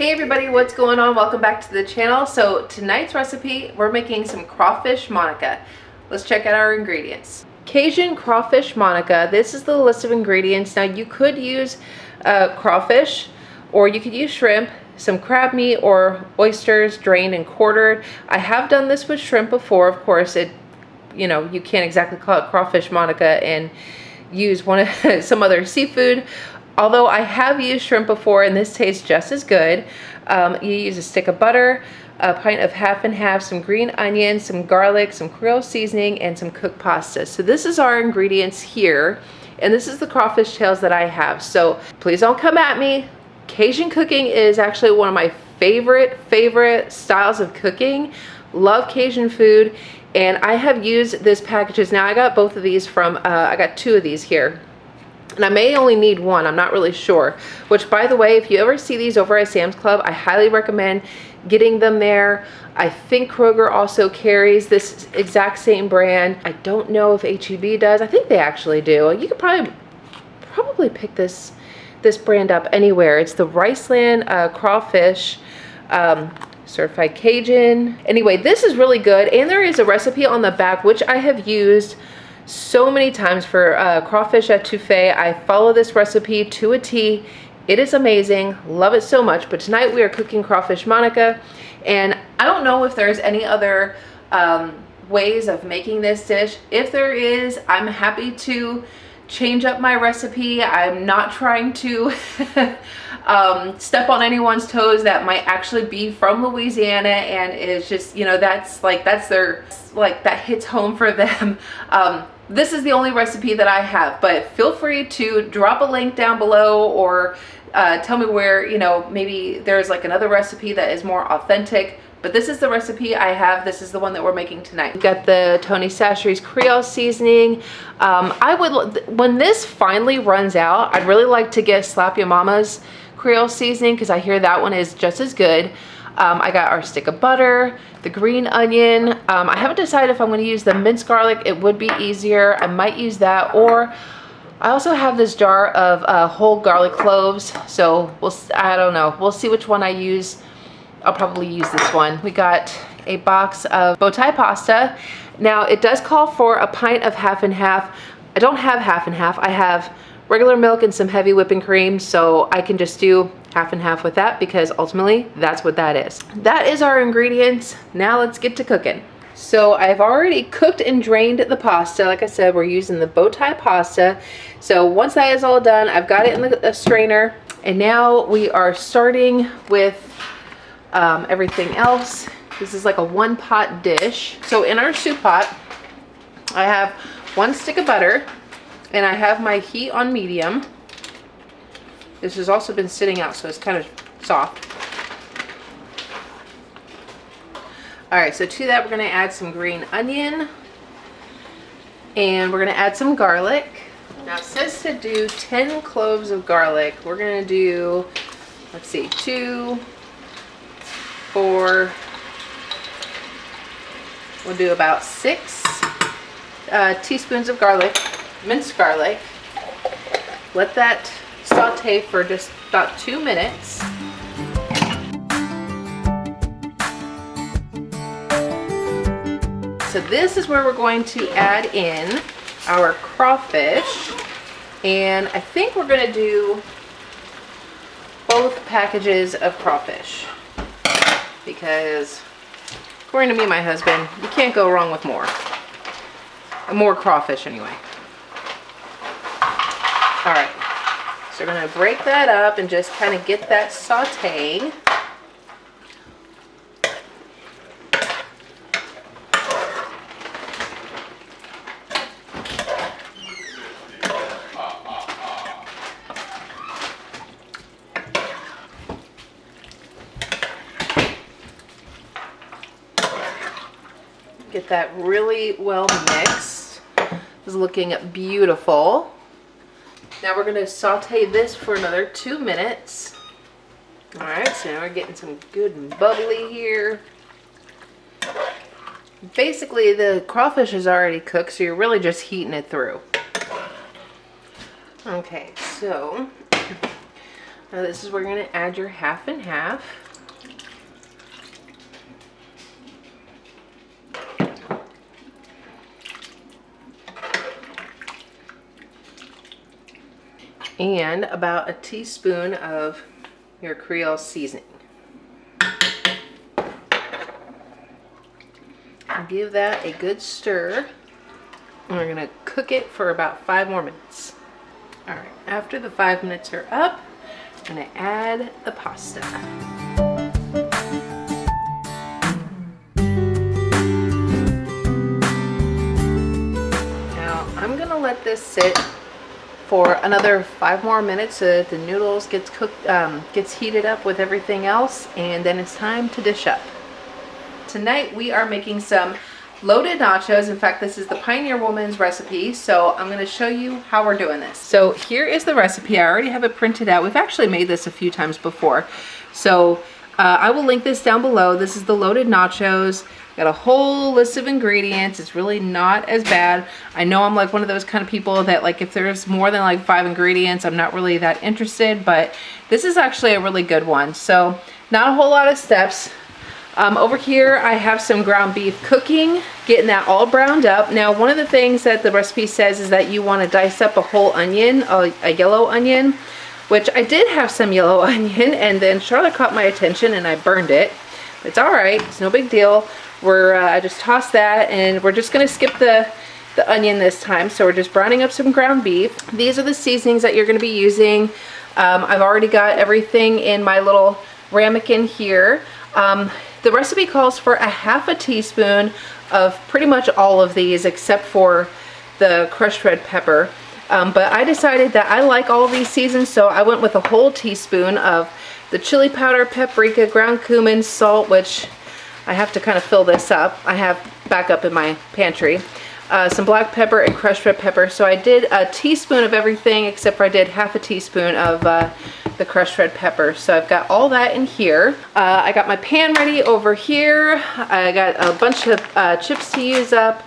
Hey everybody, what's going on? Welcome back to the channel. So tonight's recipe, we're making some crawfish Monica. Let's check out our ingredients. Cajun crawfish Monica. This is the list of ingredients. Now you could use crawfish, or you could use shrimp, some crab meat, or oysters drained and quartered. I have done this with shrimp before. Of course, you can't exactly call it crawfish Monica and use some other seafood. Although I have used shrimp before and this tastes just as good. You use a stick of butter, a pint of half and half, some green onions, some garlic, some Creole seasoning, and some cooked pasta. So this is our ingredients here, and this is the crawfish tails that I have. So please don't come at me. Cajun cooking is actually one of my favorite styles of cooking. Love Cajun food, and I have used this packages. Now I got both of these from, I got two of these here. And I may only need one, I'm not really sure. Which, by the way, if you ever see these over at Sam's Club, I highly recommend getting them there. I think Kroger also carries this exact same brand. I don't know if HEB does. I think they actually do. You could probably pick this brand up anywhere. It's the Riceland crawfish, certified Cajun. Anyway, this is really good, and there is a recipe on the back which I have used so many times for crawfish etouffee. I follow this recipe to a T. It is amazing. Love it so much. But tonight we are cooking crawfish Monica, and I don't know if there's any other ways of making this dish. If there is, I'm happy to change up my recipe. I'm not trying to step on anyone's toes that might actually be from Louisiana and is just, that hits home for them. This is the only recipe that I have, but feel free to drop a link down below, or tell me where, maybe there's like another recipe that is more authentic. But this is the recipe I have. This is the one that we're making tonight. We've got the Tony Chachere's Creole seasoning. When this finally runs out, I'd really like to get Slap Your Mama's Creole seasoning, because I hear that one is just as good. I got our stick of butter, the green onion. I haven't decided if I'm going to use the minced garlic. It would be easier. I might use that, or I also have this jar of whole garlic cloves. So I don't know. We'll see which one I use. I'll probably use this one. We got a box of bow tie pasta. Now it does call for a pint of half and half. I don't have half and half. I have regular milk and some heavy whipping cream, so I can just do half and half with that, because ultimately that's what that is. That is our ingredients. Now let's get to cooking. So I've already cooked and drained the pasta. Like I said, we're using the bow tie pasta. So once that is all done, I've got it in the strainer, and now we are starting with everything else. This is like a one pot dish. So in our soup pot, I have one stick of butter, and I have my heat on medium. This has also been sitting out, so it's kind of soft. All right, so to that we're gonna add some green onion, and we're gonna add some garlic. Now it says to do 10 cloves of garlic. We're gonna do, let's see, 2, 4, we'll do about 6 teaspoons of garlic, minced garlic. Let that saute for just about 2 minutes. So this is where we're going to add in our crawfish, and I think we're going to do both packages of crawfish, because according to me and my husband, you can't go wrong with more crawfish anyway. All right, so we're going to break that up and just kind of get that sauteing. Get that really well mixed. It's looking beautiful. Now we're going to saute this for another 2 minutes. All right, so now we're getting some good and bubbly here. Basically, the crawfish is already cooked, so you're really just heating it through. Okay, so Now this is where you're going to add your half and half. And about a teaspoon of your Creole seasoning. And give that a good stir. And we're gonna cook it for about 5 more minutes. All right, after the 5 minutes are up, I'm gonna add the pasta. Now I'm gonna let this sit for another 5 more minutes so that the noodles gets cooked, gets heated up with everything else, and then it's time to dish up. Tonight we are making some loaded nachos. In fact, this is the Pioneer Woman's recipe, so I'm going to show you how we're doing this. So here is the recipe. I already have it printed out. We've actually made this a few times before, so I will link this down below. This is the loaded nachos. Got a whole list of ingredients. It's really not as bad. I know I'm like one of those kind of people that, like, if there's more than like 5 ingredients, I'm not really that interested, but this is actually a really good one. So not a whole lot of steps. Over here I have some ground beef cooking, getting that all browned up. Now, one of the things that the recipe says is that you want to dice up a whole onion, a yellow onion, which I did have some yellow onion, and then Charlotte caught my attention and I burned it. It's all right, it's no big deal. I just tossed that, and we're just gonna skip the onion this time. So we're just browning up some ground beef. These are the seasonings that you're gonna be using. I've already got everything in my little ramekin here. The recipe calls for a half a teaspoon of pretty much all of these except for the crushed red pepper. But I decided that I like all of these seasons, so I went with a whole teaspoon of the chili powder, paprika, ground cumin, salt, which I have to kind of fill this up. I have back up in my pantry. Some black pepper and crushed red pepper. So I did a teaspoon of everything except for I did half a teaspoon of the crushed red pepper. So I've got all that in here. I got my pan ready over here. I got a bunch of chips to use up.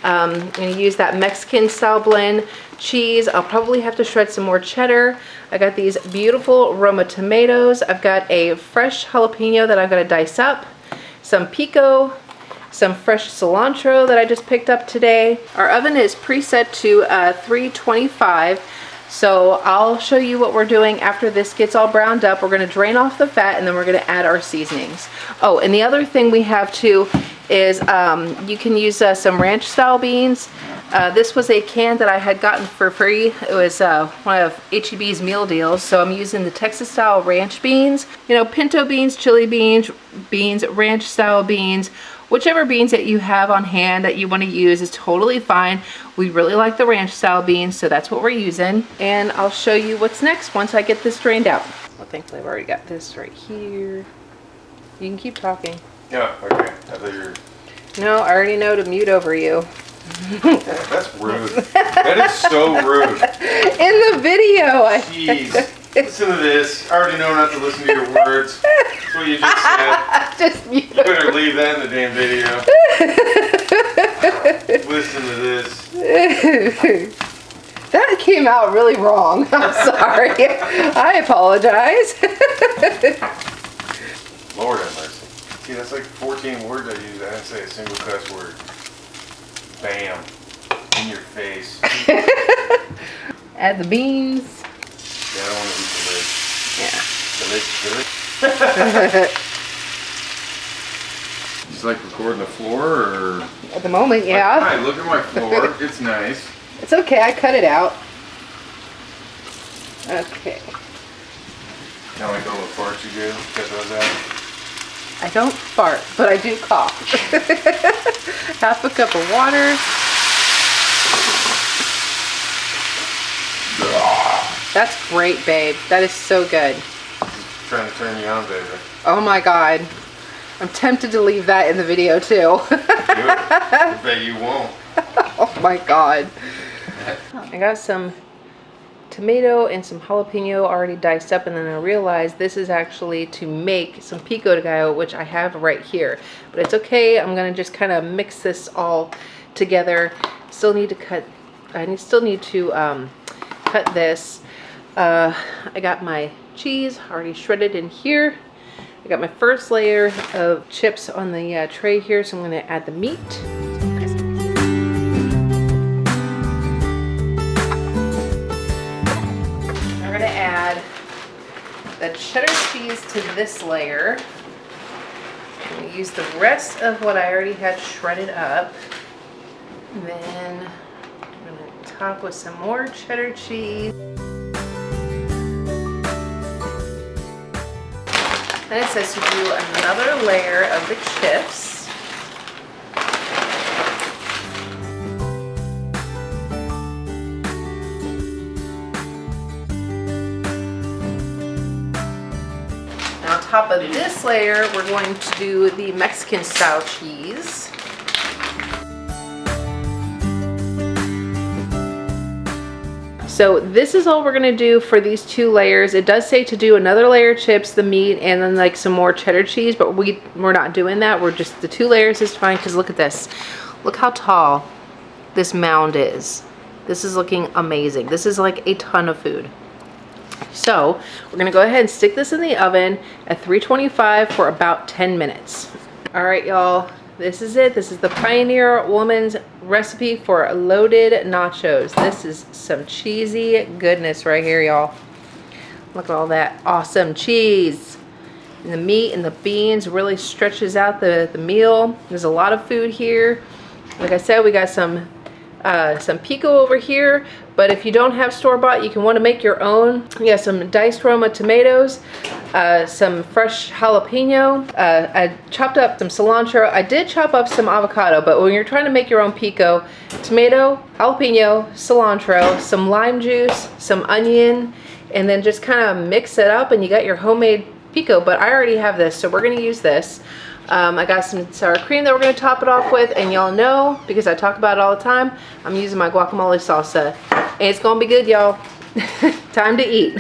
I'm going to use that Mexican style blend. Cheese, I'll probably have to shred some more cheddar. I got these beautiful Roma tomatoes. I've got a fresh jalapeno that I'm going to dice up. Some pico, some fresh cilantro that I just picked up today. Our oven is preset to 325, so I'll show you what we're doing after this gets all browned up. We're going to drain off the fat, and then we're going to add our seasonings. Oh, and the other thing we have too is you can use some ranch style beans. This was a can that I had gotten for free. It was one of H-E-B's meal deals, so I'm using the Texas style ranch beans. You know, pinto beans, chili beans, ranch style beans, whichever beans that you have on hand that you want to use is totally fine. We really like the ranch style beans, so that's what we're using. And I'll show you what's next once I get this drained out. Well, thankfully I've already got this right here. You can keep talking. Yeah, okay. I thought you were... No, I already know to mute over you. That's rude. That is so rude. In the video. Jeez. Listen to this. I already know not to listen to your words. That's what you just said. Just mute. You better leave that in the damn video. Listen to this. That came out really wrong. I'm sorry. I apologize. Lord have mercy. See, that's like 14 words I used. I didn't say a single cuss word. Bam. In your face. Add the beans. Yeah, I don't want to eat the lid. Yeah. The lid? Just like recording the floor, or? At the moment, yeah. Like, hi, look at my floor. It's nice. It's okay. I cut it out. Okay. Now like all the farts you do, get those out. I don't fart, but I do cough. Half a cup of water. That's great, babe. That is so good. Just trying to turn you on, baby. Oh my God. I'm tempted to leave that in the video too. Do it. I bet you won't. Oh my God. I got some tomato and some jalapeno already diced up, and then I realized this is actually to make some pico de gallo, which I have right here. But it's okay. I'm gonna just kind of mix this all together. Still need to cut. I still need to cut this. I got my cheese already shredded in here. I got my first layer of chips on the tray here, so I'm going to add the meat. I'm going to add the cheddar cheese to this layer. I'm going to use the rest of what I already had shredded up. And then I'm going to top with some more cheddar cheese. Then it says to do another layer of the chips. And on top of this layer, we're going to do the Mexican style cheese. So this is all we're gonna do for these 2 layers. It does say to do another layer of chips, the meat, and then like some more cheddar cheese, but we're not doing that. We're just, the 2 layers is fine, because look at this. Look how tall this mound is. This is looking amazing. This is like a ton of food. So we're gonna go ahead and stick this in the oven at 325 for about 10 minutes. All right, y'all. This is it. This is the Pioneer Woman's recipe for loaded nachos. This is some cheesy goodness right here, y'all. Look at all that awesome cheese. And the meat and the beans really stretches out the meal. There's a lot of food here. Like I said, we got some pico over here, but if you don't have store-bought, you can want to make your own. We got some diced Roma tomatoes, some fresh jalapeno. I chopped up some cilantro. I did chop up some avocado, but when you're trying to make your own pico, tomato, jalapeno, cilantro, some lime juice, some onion, and then just kind of mix it up and you got your homemade pico. But I already have this, so we're going to use this. I got some sour cream that we're going to top it off with, and y'all know, because I talk about it all the time, I'm using my guacamole salsa, and it's going to be good, y'all. Time to eat.